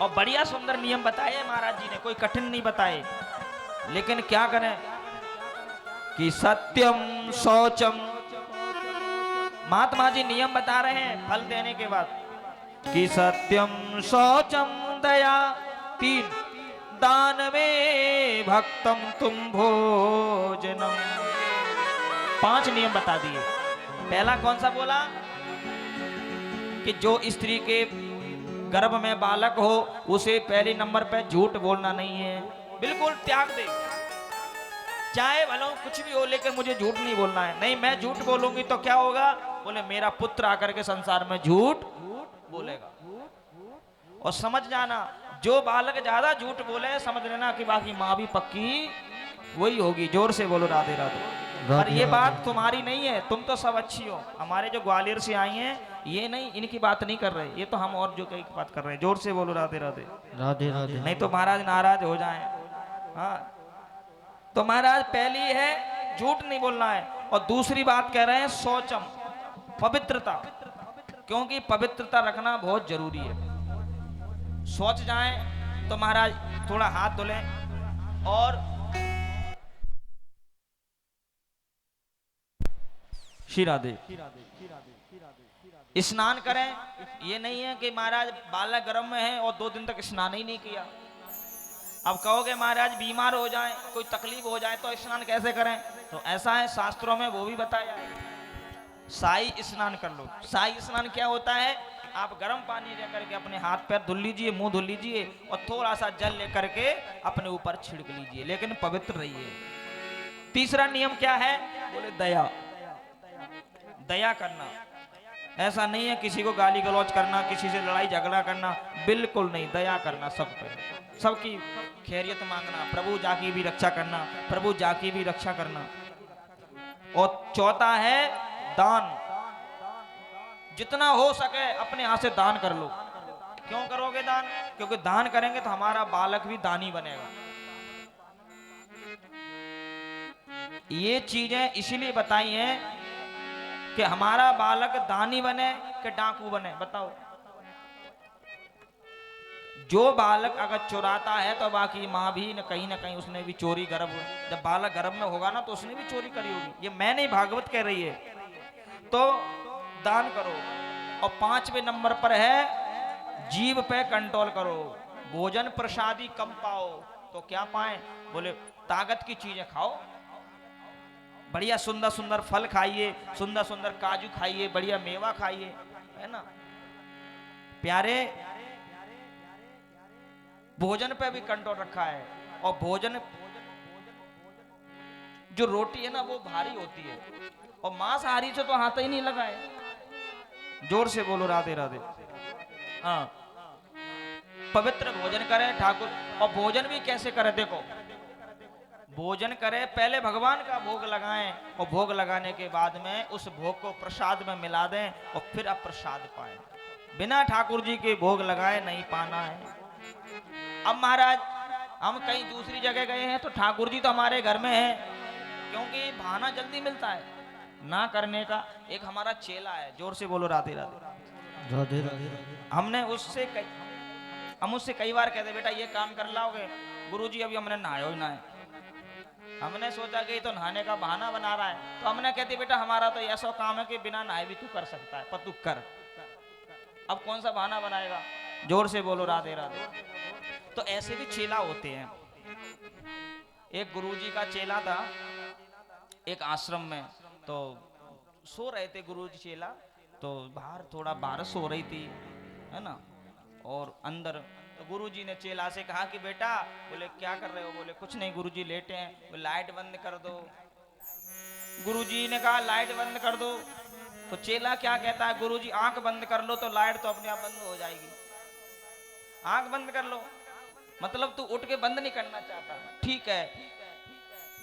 और बढ़िया सुंदर नियम बताए महाराज जी ने, कोई कठिन नहीं बताए। लेकिन क्या करें कि सत्यम शौचम, महात्मा जी नियम बता रहे हैं फल देने के बाद कि सत्यम शौचम दया, तीन दान में भक्तम तुम भोजनम, पांच नियम बता दिए। पहला कौन सा बोला कि जो स्त्री के गर्भ में बालक हो उसे पहले नंबर पे झूठ बोलना नहीं है, बिल्कुल त्याग दे, चाहे भलो कुछ भी हो लेकिन मुझे झूठ नहीं बोलना है। नहीं मैं झूठ बोलूंगी तो क्या होगा, बोले मेरा पुत्र आकर के संसार में झूठ बोलेगा। और समझ जाना जो बालक ज्यादा झूठ बोले समझ लेना कि बाकी माँ भी पक्की वही होगी। जोर से बोलो राधे राधे। पर ये बात तुम्हारी नहीं है, तुम तो सब अच्छी हो। हमारे जो ग्वालियर से आई हैं ये नहीं, इनकी बात नहीं कर रहे, ये तो हम और जो कई बात कर रहे हैं। जोर से बोलो राधे राधे। राधे राधे। नहीं तो महाराज नाराज हो जाएं। हाँ तो महाराज पहली है झूठ नहीं बोलना है, और दूसरी बात कह रहे हैं शौचम, पवित्रता, क्योंकि पवित्रता रखना बहुत जरूरी है। सोच जाएं तो महाराज थोड़ा हाथ धुलें और श्री राधे स्नान करें। ये नहीं है कि महाराज बालक गर्भ में है और 2 दिन तक स्नान ही नहीं किया। अब कहोगे महाराज बीमार हो जाए, कोई तकलीफ हो जाए तो स्नान कैसे करें, तो ऐसा है शास्त्रों में वो भी बताया है, साई स्नान कर लो। साई स्नान क्या होता है, आप गर्म पानी लेकर के अपने हाथ पैर धुल लीजिए, मुंह धुल लीजिए और थोड़ा सा जल लेकर के अपने ऊपर छिड़क लीजिए, लेकिन पवित्र रहिए। तीसरा नियम क्या है, बोले दया, दया करना। ऐसा नहीं है किसी को गाली गलौज करना, किसी से लड़ाई झगड़ा करना, बिल्कुल नहीं, दया करना सब पे, सबकी खैरियत मांगना, प्रभु जाकी भी रक्षा करना, प्रभु जाकी भी रक्षा करना। और चौथा है दान, जितना हो सके अपने हाथ से दान कर लो। क्यों करोगे दान, क्योंकि दान करेंगे तो हमारा बालक भी दानी बनेगा। ये चीजें इसीलिए बताई हैं कि हमारा बालक दानी बने कि डाकू बने, बताओ। जो बालक अगर चुराता है तो बाकी माँ भी न कहीं उसने भी चोरी गर्भ, जब बालक गर्भ में होगा ना तो उसने भी चोरी करी होगी। ये मैं नहीं, भागवत कह रही है। तो दान करो। और 5वें नंबर पर है जीव पे कंट्रोल करो। भोजन प्रसादी कम पाओ तो क्या पाए, बोले ताकत की चीजें खाओ, बढ़िया सुंदर सुंदर फल खाइए, सुंदर सुंदर काजू खाइए, बढ़िया मेवा खाइए, है ना प्यारे। भोजन पे भी कंट्रोल रखा है। और भोजन जो रोटी है ना वो भारी होती है, और मांसाहारी से तो हाथ ही नहीं लगा है। जोर से बोलो राधे राधे। हाँ पवित्र भोजन करें ठाकुर। और भोजन भी कैसे करें, देखो भोजन करें पहले भगवान का भोग लगाएं, और भोग लगाने के बाद में उस भोग को प्रसाद में मिला दें और फिर आप प्रसाद पाएं। बिना ठाकुर जी के भोग लगाए नहीं पाना है। अब महाराज हम कहीं दूसरी जगह गए हैं तो ठाकुर जी तो हमारे घर में है, क्योंकि बहाना जल्दी मिलता है ना करने का। एक हमारा चेला है, जोर से बोलो राधे राधे। राधे राधे। हमने हम उससे कई बार कहते बेटा ये काम कर लाओगे, गुरुजी अभी हमने नहाया ही ना है। हमने सोचा कि तो नहाने का बहाना बना रहा है, तो हमने कहती बेटा हमारा तो ऐसा काम है कि बिना नहाए भी तू कर सकता है, पर तू कर। अब कौन सा बहाना बनाएगा, जोर से बोलो राधे राधे। तो ऐसे भी चेला होते हैं। एक गुरुजी का चेला था एक आश्रम में, तो सो रहे थे गुरुजी चेला, तो बाहर थोड़ा बारिश हो रही थी, है ना, और अंदर तो गुरुजी ने चेला से कहा कि बेटा, बोले क्या कर रहे हो, बोले कुछ नहीं गुरुजी लेटे हैं, बोले लाइट बंद कर दो। गुरुजी ने कहा लाइट बंद कर दो, तो चेला क्या कहता है, गुरुजी आंख बंद कर लो, तो लाइट तो अपने आप बंद हो जाएगी। आंख बंद कर लो मतलब तू उठ के बंद नहीं करना चाहता, ठीक है।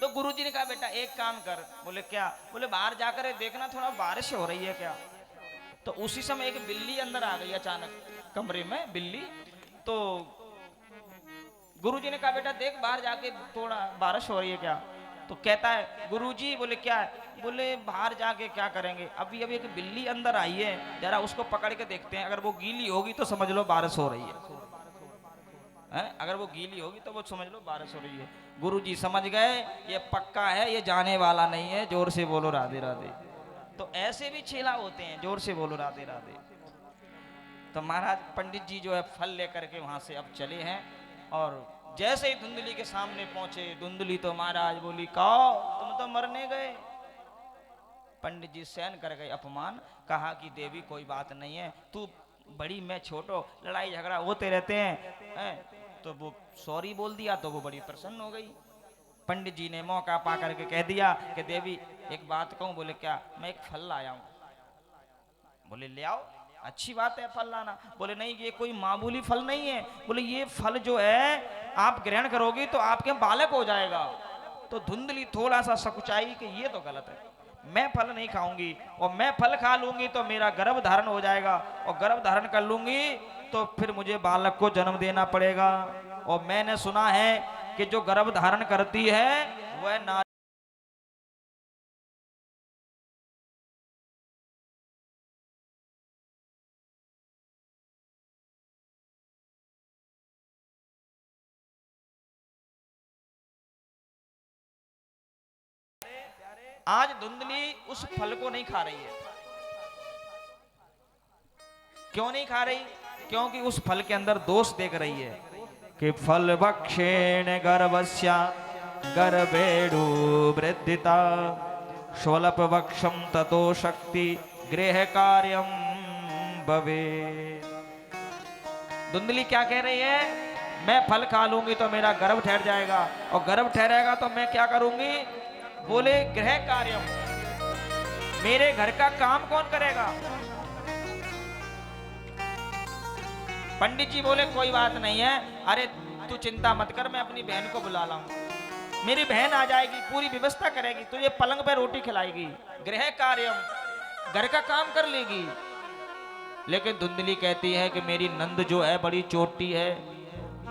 तो गुरुजी ने कहा बेटा एक काम कर, बोले क्या, बोले बाहर जाकर देखना थोड़ा बारिश हो रही है क्या। तो उसी समय एक बिल्ली अंदर आ गई अचानक कमरे में, बिल्ली। तो गुरुजी ने कहा बेटा देख बाहर जाके थोड़ा बारिश हो रही है क्या। तो कहता है गुरुजी, बोले क्या है, बोले बाहर जाके क्या करेंगे, अभी अभी एक बिल्ली अंदर आई है, जरा उसको पकड़ के देखते हैं, अगर वो गीली होगी तो समझ लो बारिश हो रही है। अगर वो गीली होगी तो वो समझ लो बारिश हो रही है। गुरुजी समझ गए ये पक्का है, ये जाने वाला नहीं है, जोर से बोलो राधे राधे। तो ऐसे भी चेला होते हैं, जोर से बोलो राधे राधे। तो महाराज पंडित जी जो है फल लेकर के वहां से अब चले हैं, और जैसे ही धुंधली के सामने पहुंचे, धुंधली तो महाराज बोली, कहो तुम तो मरने गए। पंडित जी सहन कर गए अपमान, कहा कि देवी कोई बात नहीं है, तू बड़ी मैं छोटो, लड़ाई झगड़ा होते रहते हैं, तो वो सॉरी बोल दिया तो वो बड़ी प्रसन्न हो गई। पंडित जी ने मौका पा करके कह दिया कि देवी एक बात कहूं। बोले क्या? मैं एक फल लाया हूं। बोले ले आओ, अच्छी बात है फल लाना। बोले नहीं ये कोई मामूली फल नहीं है। बोले ये फल जो है आप ग्रहण करोगे तो आपके बालक हो जाएगा। तो धुंधली थोड़ा सा सकुचाई कि ये तो गलत है, मैं फल नहीं खाऊंगी, और मैं फल खा लूंगी तो मेरा गर्भ धारण हो जाएगा, और गर्भ धारण कर लूंगी तो फिर मुझे बालक को जन्म देना पड़ेगा। और मैंने सुना है कि जो गर्भ धारण करती है वह नारी। आज धुंधली उस फल को नहीं खा रही है। क्यों नहीं खा रही? क्योंकि उस फल के अंदर दोष देख रही है कि फल भक्षेण गर्भस्या गर्भेडु वृद्धिता स्वल्प वक्षम ततो शक्ति गृह कार्यम भवे। धुंधली क्या कह रही है? मैं फल खा लूंगी तो मेरा गर्भ ठहर जाएगा, और गर्भ ठहरेगा तो मैं क्या करूंगी? बोले गृह कार्यम, मेरे घर का काम कौन करेगा? पंडित जी बोले कोई बात नहीं है, अरे तू चिंता मत कर, मैं अपनी बहन को बुला लाऊं, मेरी बहन आ जाएगी, पूरी व्यवस्था करेगी, तुझे पलंग पे रोटी खिलाएगी, गृह कार्यम, घर का काम कर लेगी। लेकिन धुंधली कहती है कि मेरी नंद जो है बड़ी चोटी है,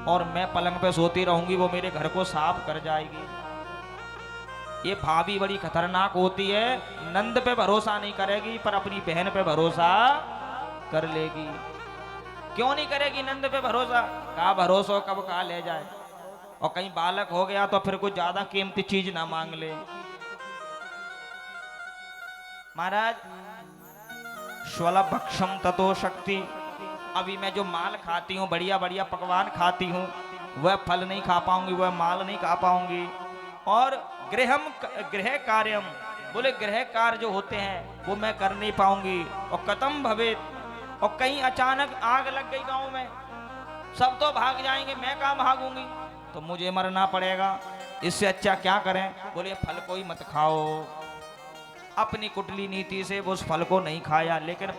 और मैं पलंग पे सोती रहूंगी, वो मेरे घर को साफ कर जाएगी। ये भाभी बड़ी खतरनाक होती है, नंद पे भरोसा नहीं करेगी पर अपनी बहन पे भरोसा कर लेगी। क्यों नहीं करेगी नंद पे भरोसा? कहा भरोसा कब कहा ले जाए, और कहीं बालक हो गया तो फिर कोई ज्यादा कीमती चीज ना मांग ले। महाराज स्वल्प भक्षम ततो शक्ति, अभी मैं जो माल खाती हूँ, बढ़िया बढ़िया पकवान खाती हूँ, वह फल नहीं खा पाऊंगी, वह माल नहीं खा पाऊंगी। और गृह कार्यम, बोले गृह कार्य जो होते हैं वो मैं कर नहीं पाऊंगी। और कतम भवेत, और कहीं अचानक आग लग गई गांव में, सब तो भाग जाएंगे, मैं कहां भागूंगी, तो मुझे मरना पड़ेगा। इससे अच्छा क्या करें? बोले फल को ही मत खाओ। अपनी कुटली नीति से वो उस फल को नहीं खाया, लेकिन